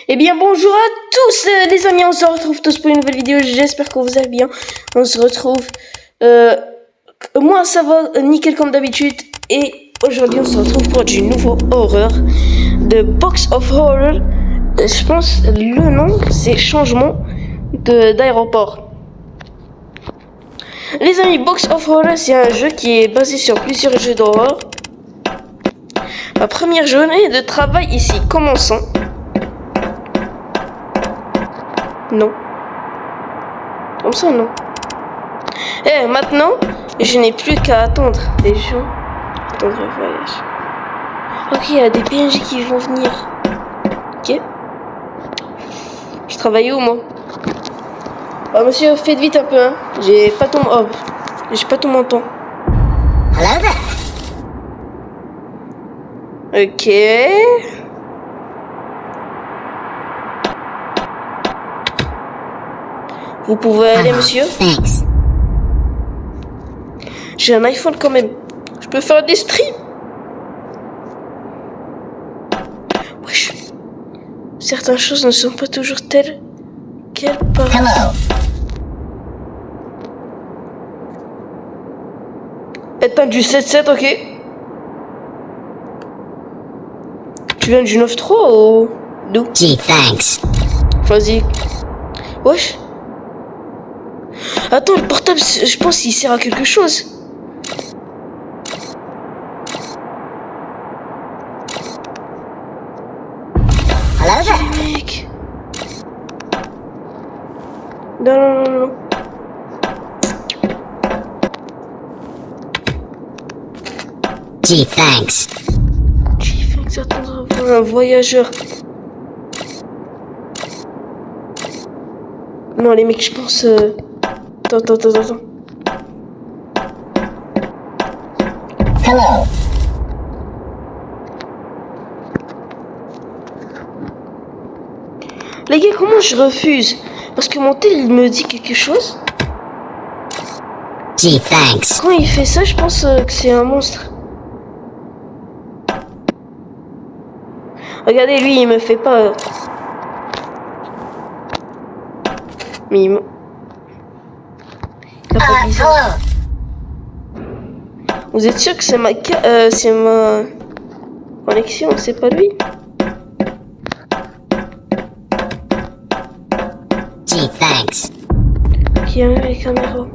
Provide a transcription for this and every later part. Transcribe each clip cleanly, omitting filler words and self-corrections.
Eh bien bonjour à tous les amis, on se retrouve tous pour une nouvelle vidéo, j'espère que vous allez bien. On se retrouve, moi ça va nickel comme d'habitude. Et aujourd'hui on se retrouve pour du nouveau horreur de Box of Horror. Je pense le nom c'est Changement d'aéroport. Les amis, Box of Horror c'est un jeu qui est basé sur plusieurs jeux d'horreur. Ma première journée de travail ici, commençons. Non. Comme ça, non. Eh, maintenant, je n'ai plus qu'à attendre les gens. Attendre le voyage. Ok, il y a des PNJ qui vont venir. Ok. Je travaille où, moi? Ah, monsieur, faites vite un peu, hein. J'ai pas tout mon temps. Hello there. Ok. Vous pouvez aller, monsieur? Thanks. J'ai un iPhone quand même. Je peux faire des streams. Wesh. Certaines choses ne sont pas toujours telles qu'elles paraissent. Hello. Éteins du 7.7, ok? Tu viens du 9.3 ou d'où? Gee, thanks. Vas-y. Wesh. Attends, le portable, je pense qu'il sert à quelque chose. Hello there. Mec. Non. Gee, thanks. J'ai fait que j'attendrai un voyageur. Non, les mecs, je pense... Attends. Hello. Les gars, comment je refuse? Parce que mon tel, il me dit quelque chose. Gee, thanks. Quand il fait ça, je pense que c'est un monstre. Regardez, lui, il me fait pas... Mais il me... Il a pas bizarre. Hello. Vous êtes sûr que c'est ma connexion, c'est pas lui? Gee, thanks. Qui a les caméras?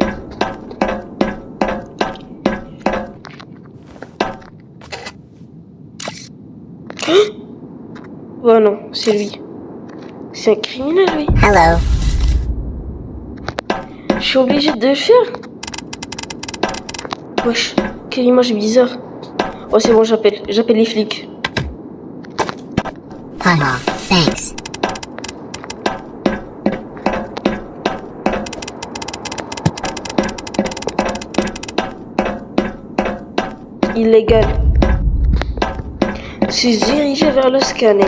Oh non, c'est lui. C'est un criminel, lui. Hello. Je suis obligé de le faire. Wesh, quelle image bizarre. Oh, c'est bon, j'appelle les flics. Haha, thanks. Illégal. Je suis dirigé vers le scanner.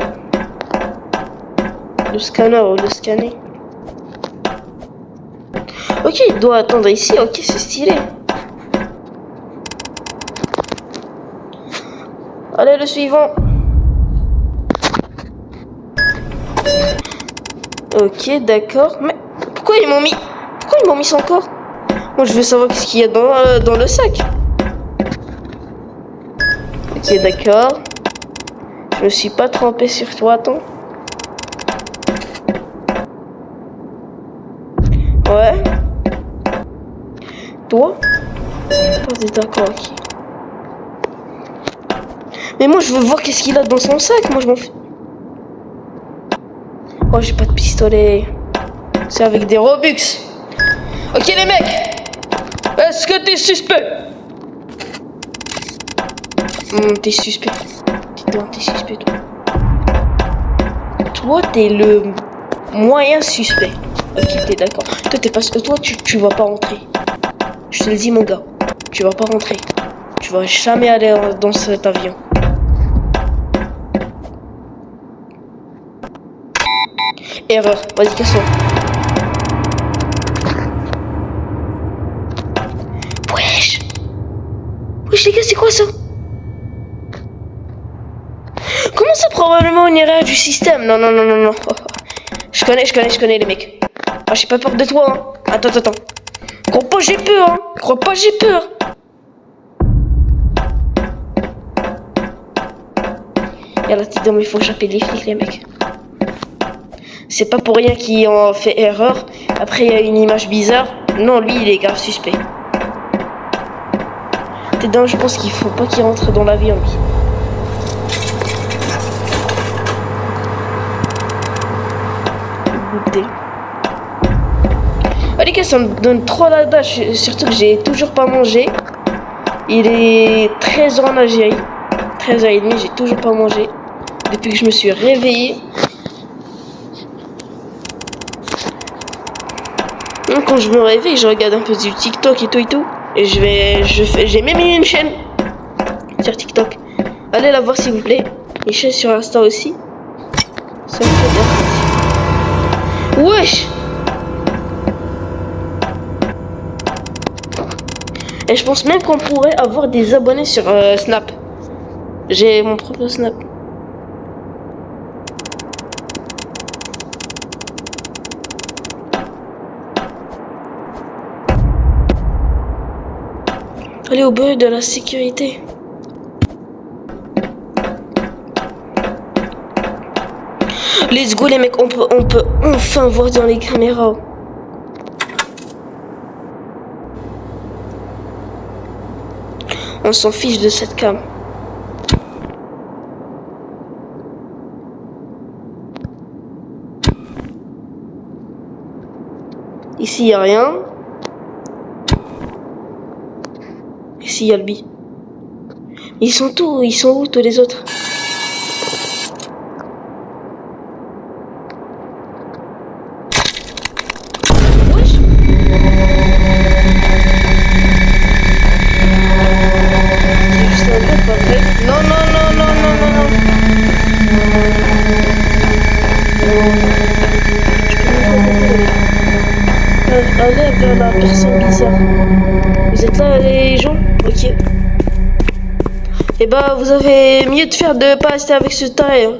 Le scanner ou le scanner. Ok, il doit attendre ici. Ok, c'est stylé. Allez, le suivant. Ok, d'accord. Mais pourquoi ils m'ont mis son corps? Moi, je veux savoir qu'est-ce qu'il y a dans le sac. Ok, d'accord. Je me suis pas trompé sur toi, attends. Ouais. Toi? Pas d'accord, ok. Mais moi, je veux voir qu'est-ce qu'il a dans son sac. Moi, je m'en fous. Oh, j'ai pas de pistolet. C'est avec des Robux. Ok, les mecs. Est-ce que t'es suspect? T'es suspect. T'es suspect, toi. Toi, t'es le moyen suspect. Ok, t'es d'accord. Toi, t'es pas... Toi, tu vas pas rentrer. Je te le dis, mon gars. Tu vas pas rentrer. Tu vas jamais aller dans cet avion. Erreur. Vas-y, casse-toi. Wesh, les gars, c'est quoi ça? Comment c'est probablement une erreur du système. Non, non, non, non, non. Oh, oh. Je connais les mecs. Ah, j'ai pas peur de toi, hein. Attends. Crois pas, j'ai peur, hein. Crois pas, j'ai peur. Y'a t'es dans, il faut choper les flics, les mecs. C'est pas pour rien qu'ils ont fait erreur. Après, il y a une image bizarre. Non, lui, il est grave suspect. T'es dans, je pense qu'il faut pas qu'il rentre dans l'avion, lui. Goûter. Ah, les gars, ça me donne trop la dash. Surtout que j'ai toujours pas mangé. Il est 13h en Algérie. 13h30, j'ai toujours pas mangé. Depuis que je me suis réveillée. Donc, quand je me réveille, je regarde un peu du TikTok et tout. Et j'ai même mis une chaîne sur TikTok. Allez la voir s'il vous plaît. Une chaîne sur Insta aussi. Ça me fait bien. Wesh! Et je pense même qu'on pourrait avoir des abonnés sur Snap. J'ai mon propre Snap. Allez au bruit de la sécurité. Let's go les mecs, on peut enfin voir dans les caméras. On s'en fiche de cette cam. Ici, il n'y a rien. Ici, il y a le bi. Ils sont où tous les autres? Wesh. C'est juste un peu pas vrai. Non. Allez vers la personne bizarre. Vous êtes là les gens? Ok. Et bah vous avez mieux de faire de pas rester avec ce taré. Hein.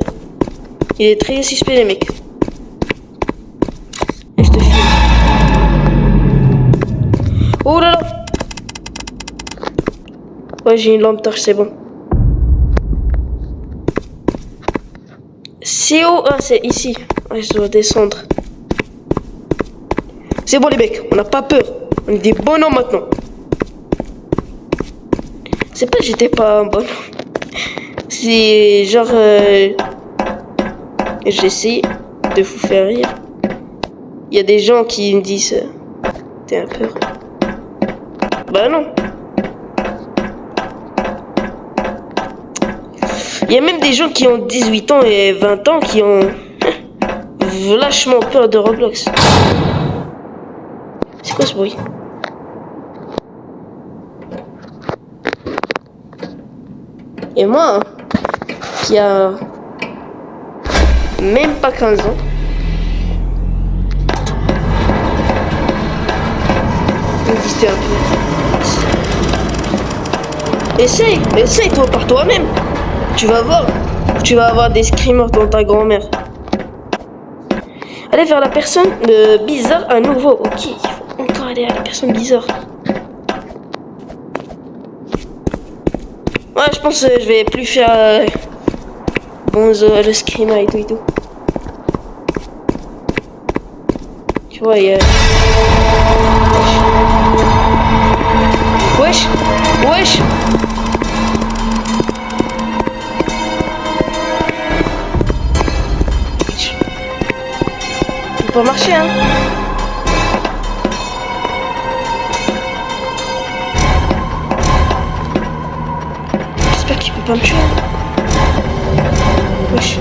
Il est très suspect les mecs. Et je te filme. Oh là là. Ouais j'ai une lampe torche, c'est bon. C'est où? Ah c'est ici. Ouais je dois descendre. C'est bon les mecs, on n'a pas peur. On est des bonhommes maintenant. C'est pas que j'étais pas un bonhomme. C'est genre... j'essaie de vous faire rire. Il y a des gens qui me disent... T'es un peur. Bah non. Il y a même des gens qui ont 18 ans et 20 ans qui ont... vachement peur de Roblox. C'est quoi ce bruit? Et moi, qui a même pas 15 ans, me dis un peu. Essaye toi par toi-même. Tu vas voir. Tu vas avoir des screamers dans ta grand-mère. Allez vers la personne bizarre à nouveau. Ok, il faut encore aller à la personne bizarre. Ouais, je pense que je vais plus faire le screamer et tout. Tu vois, il y a... Wesh. Il peut pas marcher, hein. J'espère qu'il peut pas me tuer. Wesh.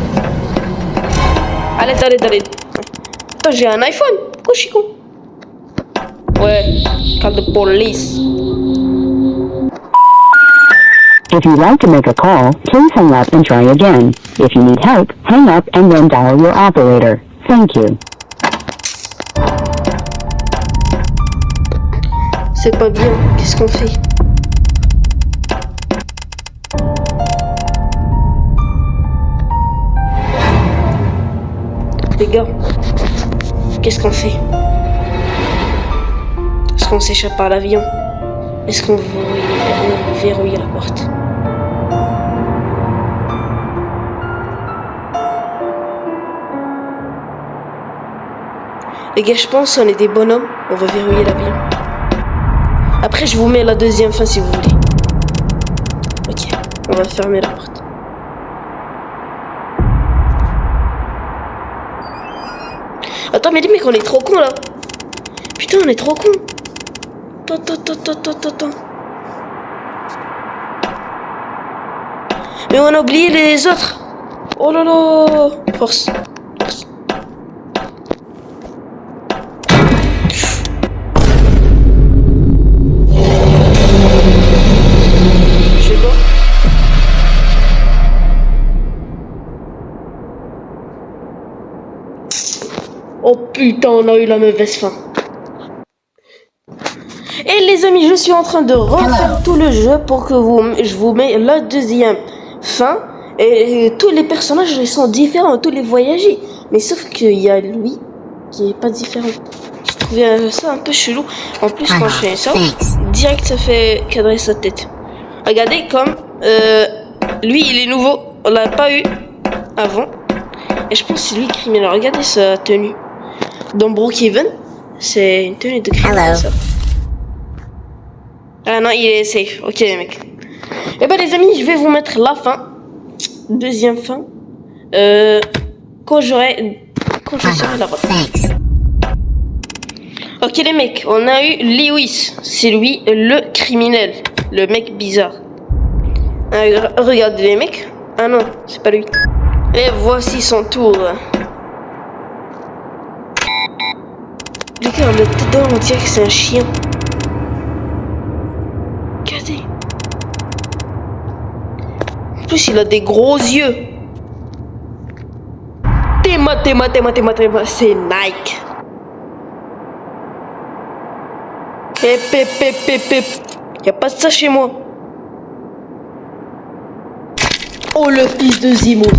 Allez. Attends, j'ai un iPhone. Pourquoi je suis con? Ouais, call the police. If you'd like to make a call, please hang up and try again. If you need help, hang up and then dial your operator. Thank you. C'est pas bien, qu'est-ce qu'on fait? Les gars, qu'est-ce qu'on fait? Est-ce qu'on s'échappe par l'avion? Est-ce qu'on verrouille la porte? Les gars, je pense qu'on est des bonhommes. On va verrouiller l'avion. Après, je vous mets la deuxième fin si vous voulez. Ok, on va fermer la porte. Attends, mais les mecs, on est trop cons là. Putain, on est trop cons. Attends. Mais on a oublié les autres. Oh là là. Force. Oh putain, on a eu la mauvaise fin. Et les amis, je suis en train de refaire tout le jeu pour que je vous mets la deuxième fin. Et tous les personnages ils sont différents, tous les voyagés. Mais sauf qu'il y a lui qui est pas différent. J'ai trouvé ça un peu chelou. En plus, quand je fais ça, direct ça fait cadrer sa tête. Regardez comme lui il est nouveau, on l'a pas eu avant. Et je pense que c'est lui criminel. Regardez sa tenue. Dans Brookhaven, c'est une tenue de criminel ça. Ah non, il est safe. Ok les mecs. Et ben les amis, je vais vous mettre la fin. Deuxième fin. Quand je serai là-bas. Ok les mecs, on a eu Lewis. C'est lui le criminel. Le mec bizarre. Regardez les mecs. Ah non, c'est pas lui. Et voici son tour. Les gars, on est dedans, on dirait que c'est un chien. Regardez. En plus, il a des gros yeux. Théma, c'est Nike. Y'a pas de ça chez moi. Oh, le fils de Zemmour.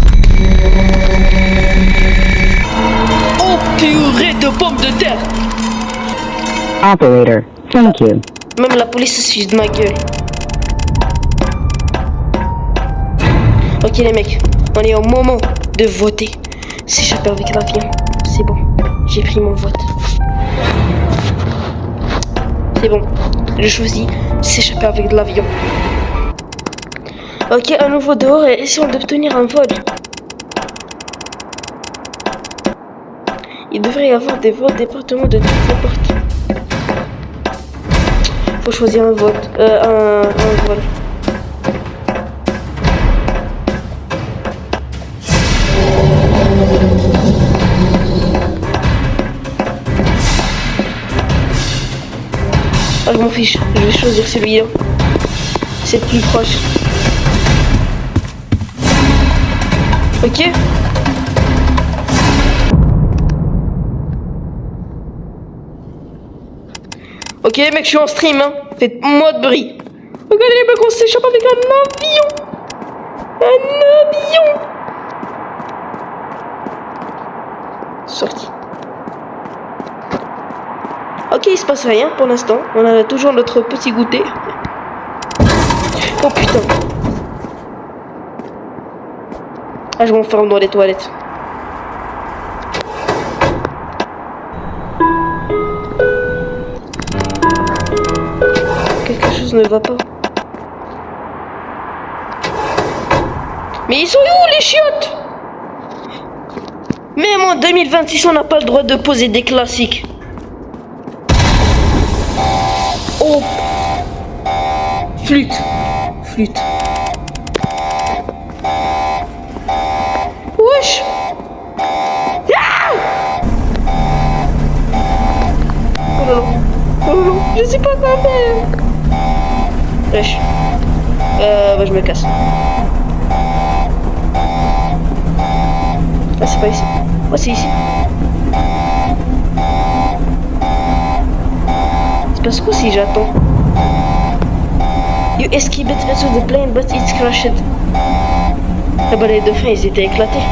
Oh, purée de pommes de terre. Operator, thank you. Même la police se suit de ma gueule. Ok les mecs, on est au moment de voter. S'échapper avec l'avion. C'est bon, j'ai pris mon vote. C'est bon, je choisis s'échapper avec de l'avion. Ok, à nouveau dehors et essayons d'obtenir un vol. Il devrait y avoir des vols départements de toutes les portes. Faut choisir un vote, un vol. Ah, je m'en fiche, je vais choisir celui-là. C'est le plus proche. Ok. Ok les mecs, je suis en stream, hein. Faites-moi de bruit. Regardez les mecs, on s'échappe avec un avion. Un avion. Sorti. Ok, il se passe rien pour l'instant. On a toujours notre petit goûter. Oh putain. Ah, je m'enferme dans les toilettes. Quelque chose ne va pas. Mais ils sont où les chiottes? Même en 2026, on n'a pas le droit de poser des classiques. Oh. Flûte. Wesh. Ah. Oh là là, je sais pas quoi faire. Wesh. Bah, je me casse. Ah, c'est pas ici. Oh, c'est ici. C'est parce que si j'attends. You escaped into the plane, but it's crashed. Ah bah, les dauphins, ils étaient éclatés.